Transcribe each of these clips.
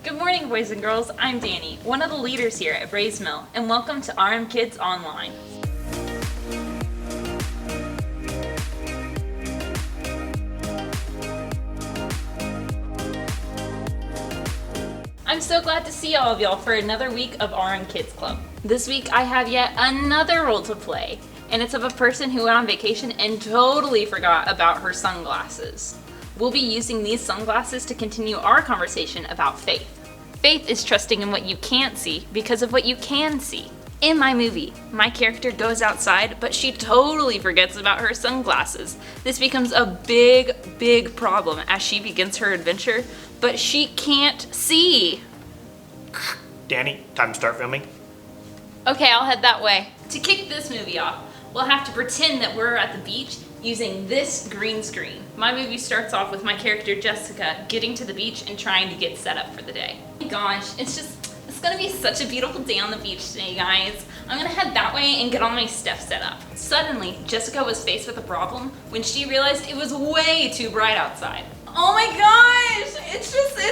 Good morning, boys and girls. I'm Danny, one of the leaders here at Ray's Mill, and welcome to RM Kids Online. I'm so glad to see all of y'all for another week of RM Kids Club. This week I have yet another role to play, and it's of a person who went on vacation and totally forgot about her sunglasses. We'll be using these sunglasses to continue our conversation about faith. Faith is trusting in what you can't see because of what you can see. In my movie, my character goes outside, but she totally forgets about her sunglasses. This becomes a big problem as she begins her adventure, but she can't see. Danny, time to start filming. Okay, I'll head that way. To kick this movie off, we'll have to pretend that we're at the beach using this green screen. My movie starts off with my character Jessica getting to the beach and trying to get set up for the day. Oh my gosh, it's gonna be such a beautiful day on the beach today, guys. I'm gonna head that way and get all my stuff set up. Suddenly, Jessica was faced with a problem when she realized it was way too bright outside. Oh my gosh, it's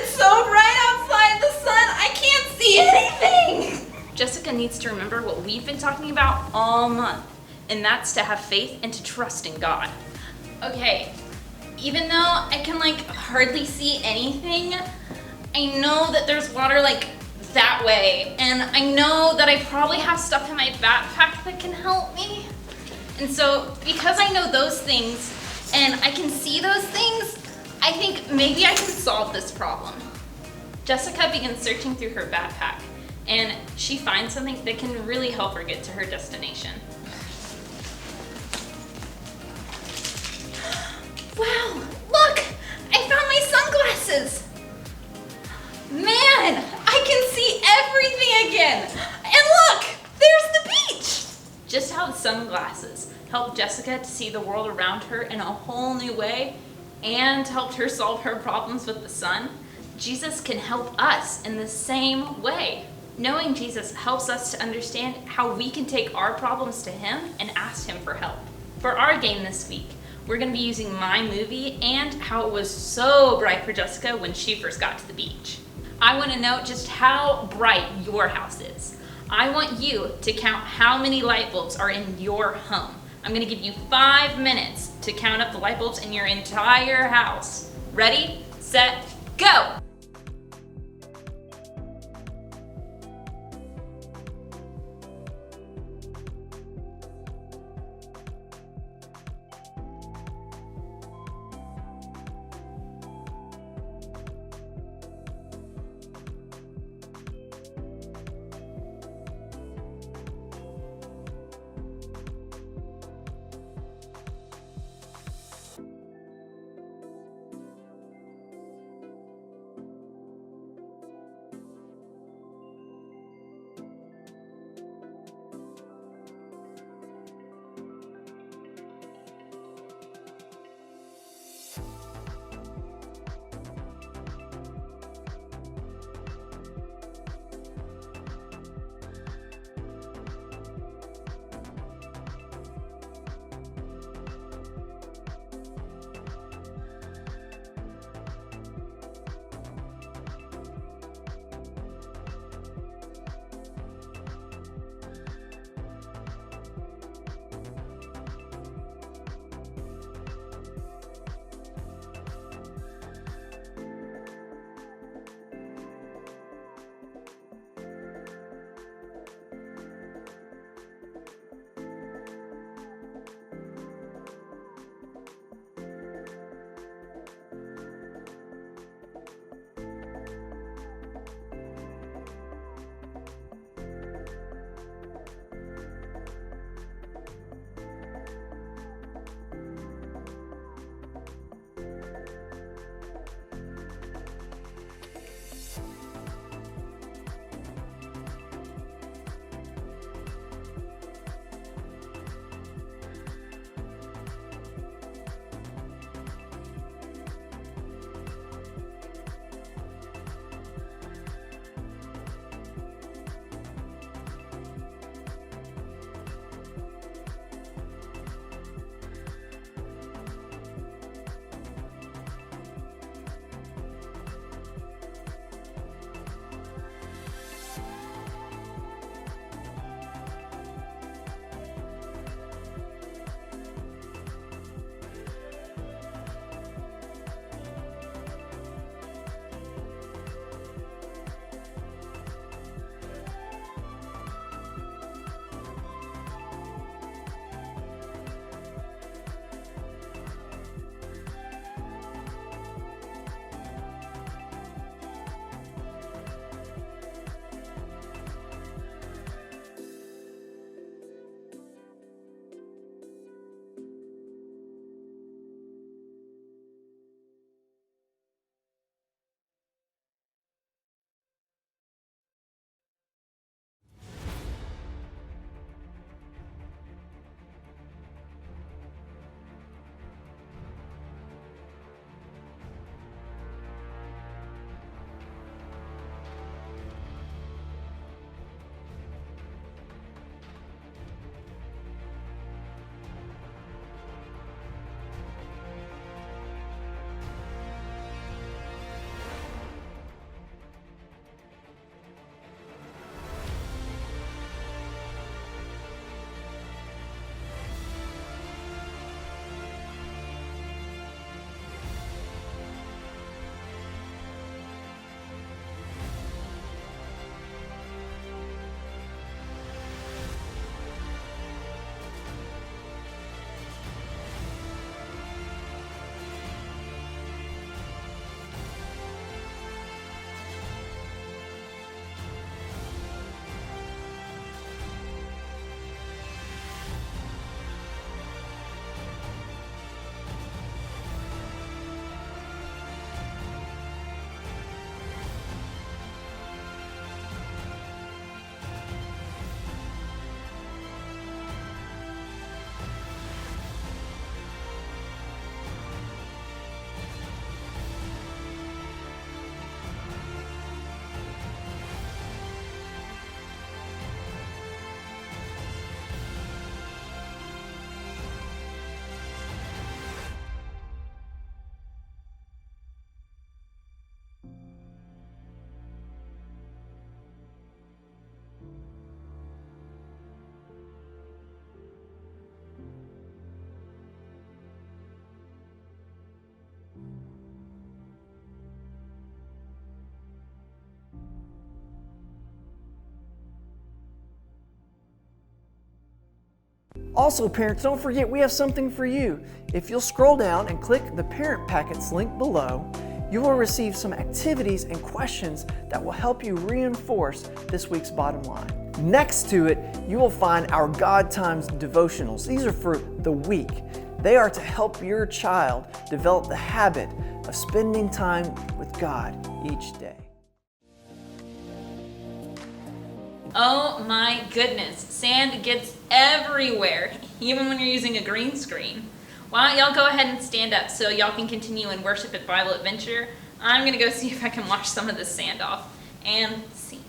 so bright outside, the sun, I can't see anything! Jessica needs to remember what we've been talking about all month, and that's to have faith and to trust in God. Okay, even though I can hardly see anything, I know that there's water that way, and I know that I probably have stuff in my backpack that can help me. And so, because I know those things, and I can see those things, I think maybe I can solve this problem. Jessica begins searching through her backpack, and she finds something that can really help her get to her destination. Wow, look! I found my sunglasses! Man, I can see everything again! And look, there's the beach! Just how the sunglasses helped Jessica to see the world around her in a whole new way and helped her solve her problems with the sun, Jesus can help us in the same way. Knowing Jesus helps us to understand how we can take our problems to Him and ask Him for help. For our game this week, we're going to be using my movie and how it was so bright for Jessica when she first got to the beach. I want to know just how bright your house is. I want you to count how many light bulbs are in your home. I'm going to give you 5 minutes to count up the light bulbs in your entire house. Ready, set, go! Also, parents, don't forget we have something for you. If you'll scroll down and click the Parent Packets link below, you will receive some activities and questions that will help you reinforce this week's bottom line. Next to it, you will find our God Times devotionals. These are for the week. They are to help your child develop the habit of spending time with God each day. Oh my goodness, sand gets everywhere, even when you're using a green screen. Why don't y'all go ahead and stand up so y'all can continue in worship at Bible Adventure. I'm gonna go see if I can wash some of this sand off and see.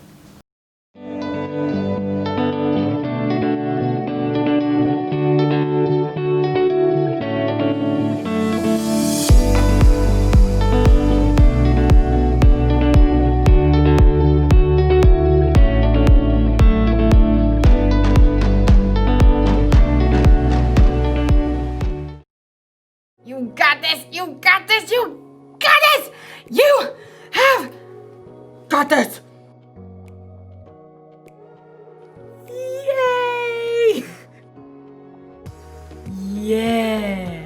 You got this! You got this! You got this! You have got this! Yay! Yeah!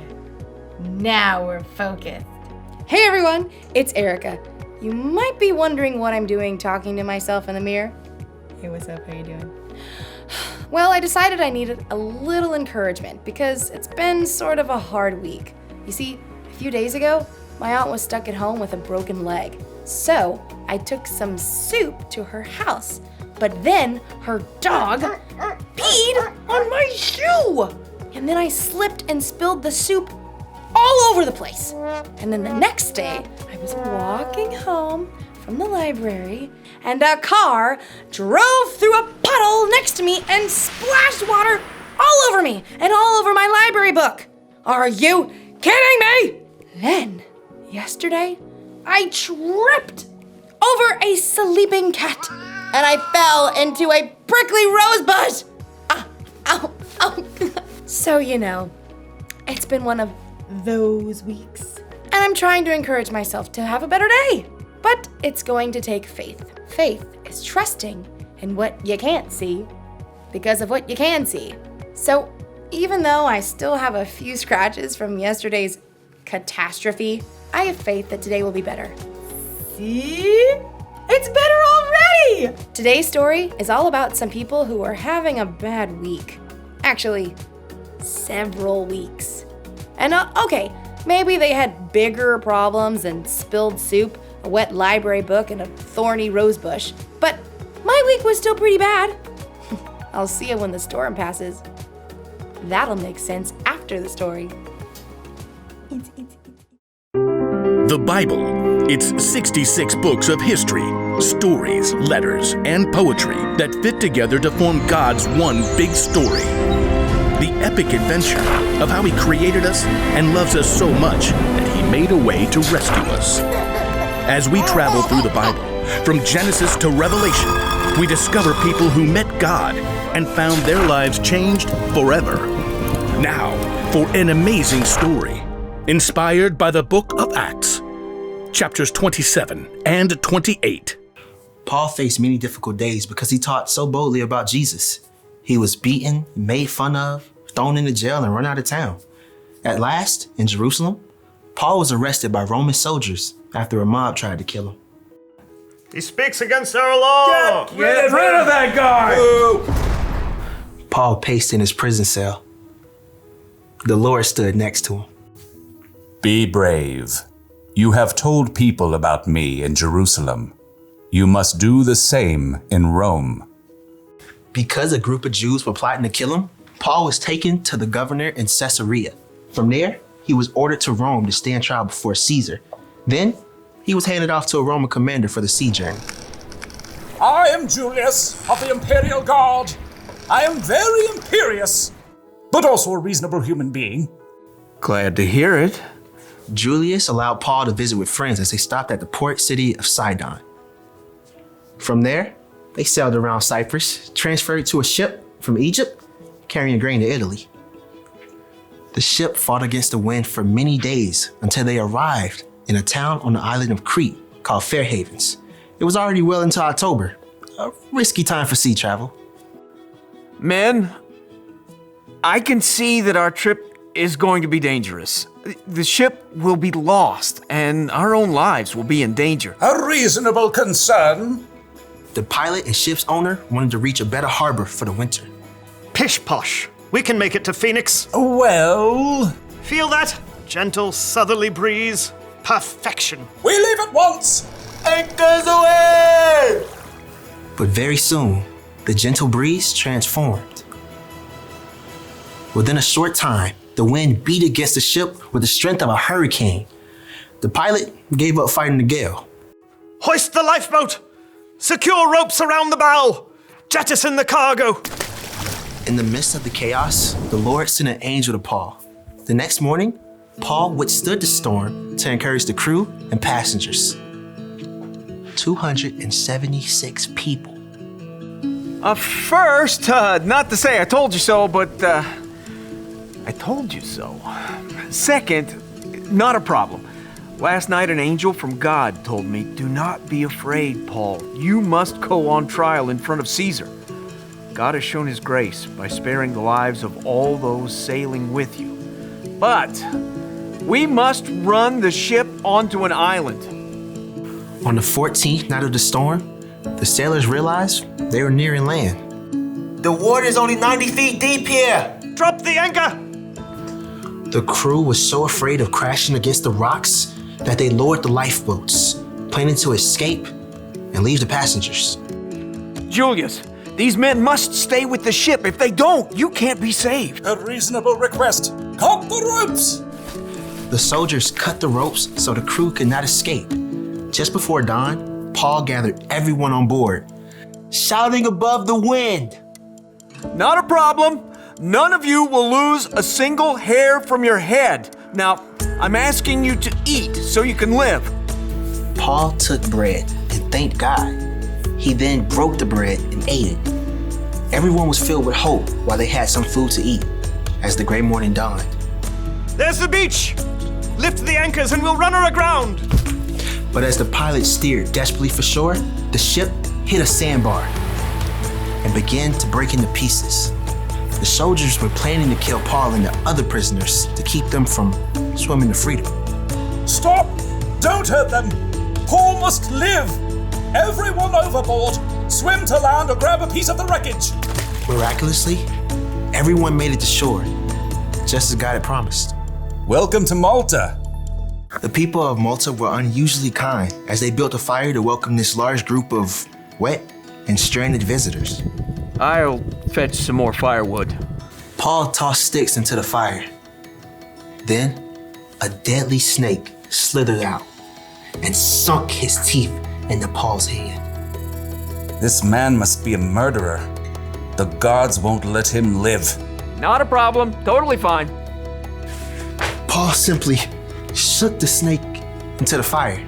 Now we're focused. Hey everyone, it's Erica. You might be wondering what I'm doing talking to myself in the mirror. Hey, what's up? How you doing? Well, I decided I needed a little encouragement because it's been sort of a hard week. You see, a few days ago, my aunt was stuck at home with a broken leg. So I took some soup to her house, but then her dog peed on my shoe. And then I slipped and spilled the soup all over the place. And then the next day, I was walking home from the library and a car drove through a puddle next to me and splashed water all over me and all over my library book. Are you kidding me? Then, yesterday, I tripped over a sleeping cat and I fell into a prickly rose bush. Ow, ow. So, it's been one of those weeks. And I'm trying to encourage myself to have a better day. But it's going to take faith. Faith is trusting in what you can't see because of what you can see. So, even though I still have a few scratches from yesterday's catastrophe, I have faith that today will be better. See? It's better already! Today's story is all about some people who are having a bad week. Actually, several weeks. And okay, maybe they had bigger problems than spilled soup, a wet library book, and a thorny rose bush. But my week was still pretty bad. I'll see you when the storm passes. That'll make sense after the story. The Bible. It's 66 books of history, stories, letters, and poetry that fit together to form God's one big story. The epic adventure of how He created us and loves us so much that He made a way to rescue us. As we travel through the Bible, from Genesis to Revelation, we discover people who met God and found their lives changed forever. Now, for an amazing story, inspired by the book of Acts, chapters 27 and 28. Paul faced many difficult days because he taught so boldly about Jesus. He was beaten, made fun of, thrown into jail, and run out of town. At last, in Jerusalem, Paul was arrested by Roman soldiers after a mob tried to kill him. He speaks against our law! Get rid of that guy! Paul paced in his prison cell. The Lord stood next to him. Be brave. You have told people about me in Jerusalem. You must do the same in Rome. Because a group of Jews were plotting to kill him, Paul was taken to the governor in Caesarea. From there, he was ordered to Rome to stand trial before Caesar. Then, he was handed off to a Roman commander for the sea journey. I am Julius of the Imperial Guard. I am very imperious, but also a reasonable human being. Glad to hear it. Julius allowed Paul to visit with friends as they stopped at the port city of Sidon. From there, they sailed around Cyprus, transferred to a ship from Egypt, carrying grain to Italy. The ship fought against the wind for many days until they arrived in a town on the island of Crete called Fair Havens. It was already well into October, a risky time for sea travel. Men, I can see that our trip is going to be dangerous. The ship will be lost, and our own lives will be in danger. A reasonable concern. The pilot and ship's owner wanted to reach a better harbor for the winter. Pish posh. We can make it to Phoenix. Well, Feel that? Gentle southerly breeze. Perfection. we leave at once. Anchors away! But very soon, the gentle breeze transformed. Within a short time, the wind beat against the ship with the strength of a hurricane. The pilot gave up fighting the gale. Hoist the lifeboat! Secure ropes around the bow! Jettison the cargo! In the midst of the chaos, the Lord sent an angel to Paul. The next morning, Paul withstood the storm to encourage the crew and passengers. 276 people. First, not to say I told you so, but I told you so. Second, not a problem. Last night an angel from God told me, do not be afraid, Paul. You must go on trial in front of Caesar. God has shown his grace by sparing the lives of all those sailing with you. But we must run the ship onto an island. On the 14th night of the storm, the sailors realized they were nearing land. The water's only 90 feet deep here! Drop the anchor! The crew was so afraid of crashing against the rocks that they lowered the lifeboats, planning to escape and leave the passengers. Julius, these men must stay with the ship. If they don't, you can't be saved. A reasonable request. Cut the ropes. The soldiers cut the ropes so the crew could not escape. Just before dawn, Paul gathered everyone on board, shouting above the wind. Not a problem. None of you will lose a single hair from your head. Now, I'm asking you to eat so you can live. Paul took bread and thanked God. He then broke the bread and ate it. Everyone was filled with hope while they had some food to eat as the gray morning dawned. There's the beach! Lift the anchors and we'll run her aground! But as the pilot steered desperately for shore, the ship hit a sandbar and began to break into pieces. The soldiers were planning to kill Paul and the other prisoners to keep them from swimming to freedom. Stop! Don't hurt them! Paul must live! Everyone overboard! Swim to land or grab a piece of the wreckage! Miraculously, everyone made it to shore, just as God had promised. Welcome to Malta. The people of Malta were unusually kind as they built a fire to welcome this large group of wet and stranded visitors. I'll fetch some more firewood. Paul tossed sticks into the fire. Then, a deadly snake slithered out and sunk his teeth into Paul's hand. This man must be a murderer. The gods won't let him live. Not a problem. Totally fine. Paul simply shook the snake into the fire.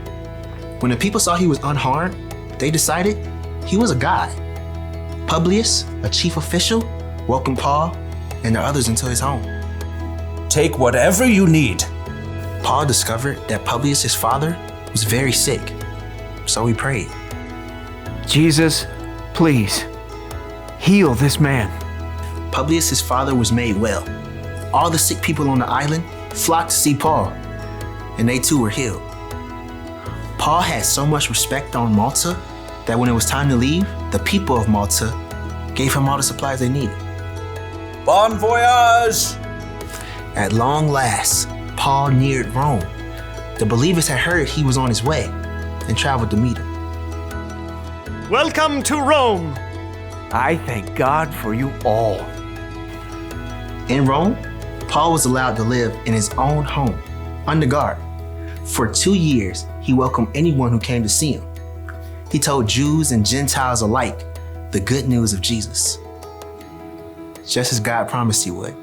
When the people saw he was unharmed, they decided he was a god. Publius, a chief official, welcomed Paul and the others into his home. Take whatever you need. Paul discovered that Publius, his father, was very sick, so he prayed. Jesus, please, heal this man. Publius, his father, was made well. All the sick people on the island flocked to see Paul, and they too were healed. Paul had so much respect on Malta that when it was time to leave, the people of Malta gave him all the supplies they needed. Bon voyage! At long last, Paul neared Rome. The believers had heard he was on his way and traveled to meet him. Welcome to Rome! I thank God for you all. In Rome, Paul was allowed to live in his own home, under guard. For 2 years, he welcomed anyone who came to see him. He told Jews and Gentiles alike the good news of Jesus, just as God promised he would.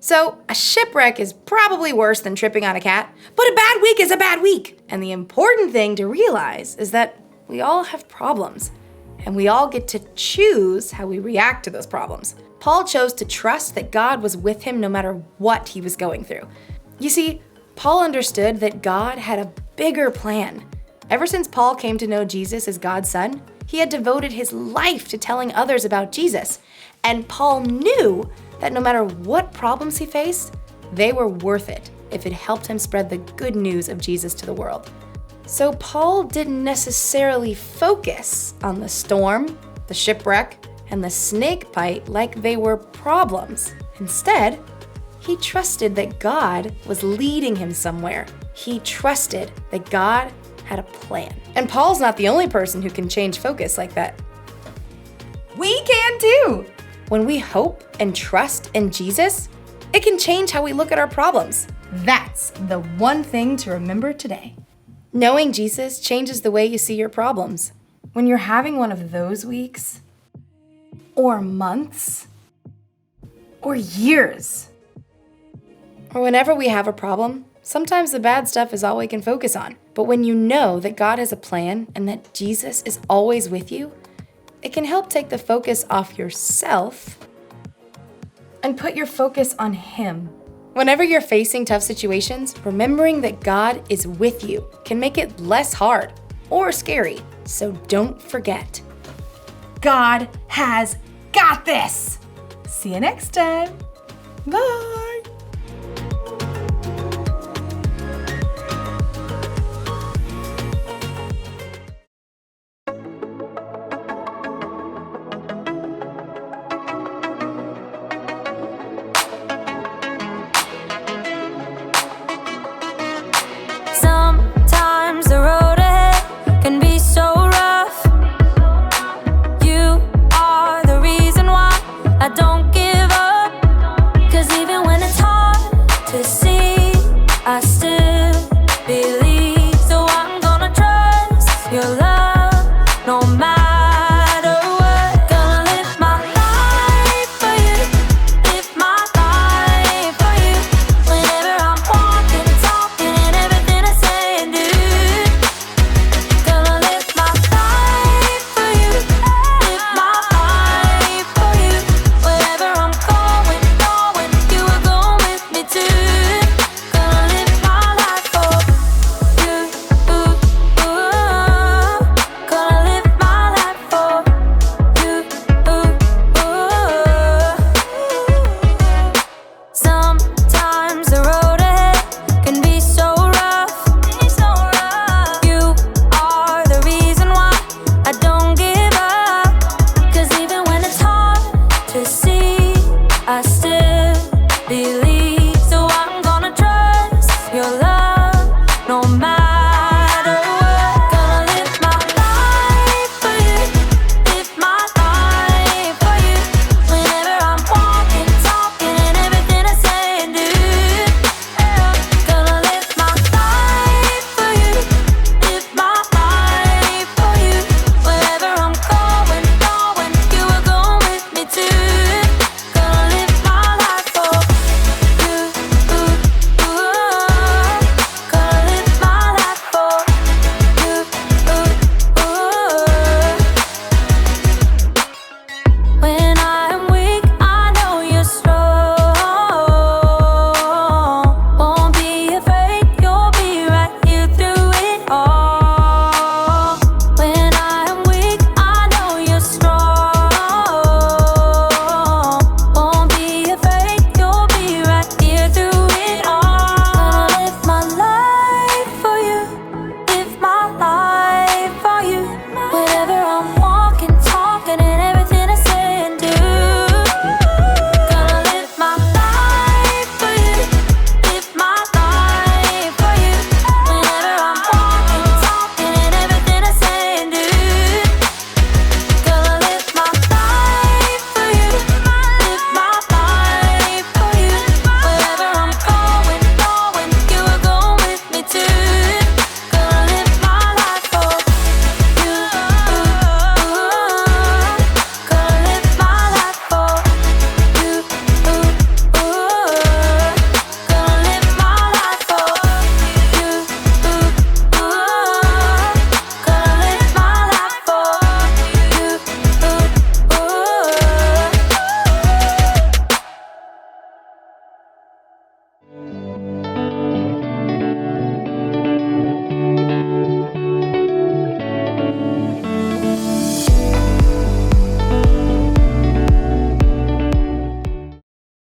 So, a shipwreck is probably worse than tripping on a cat, but a bad week is a bad week. And the important thing to realize is that we all have problems, and we all get to choose how we react to those problems. Paul chose to trust that God was with him no matter what he was going through. You see, Paul understood that God had a bigger plan. Ever since Paul came to know Jesus as God's son, He had devoted his life to telling others about Jesus. And Paul knew that no matter what problems he faced, they were worth it if it helped him spread the good news of Jesus to the world. So Paul didn't necessarily focus on the storm, the shipwreck, and the snake bite like they were problems. Instead, he trusted that God was leading him somewhere. He trusted that God had a plan. And Paul's not the only person who can change focus like that. We can too! When we hope and trust in Jesus, it can change how we look at our problems. That's the one thing to remember today. Knowing Jesus changes the way you see your problems. When you're having one of those weeks, or months, or years, or whenever we have a problem, sometimes the bad stuff is all we can focus on. But when you know that God has a plan and that Jesus is always with you, it can help take the focus off yourself and put your focus on Him. Whenever you're facing tough situations, remembering that God is with you can make it less hard or scary. So don't forget, God has got this. See you next time. Bye. Sometimes the road ahead can be so rough. You are the reason why I don't give up. 'Cause even when it's hard to see, I still believe. So I'm gonna trust your love.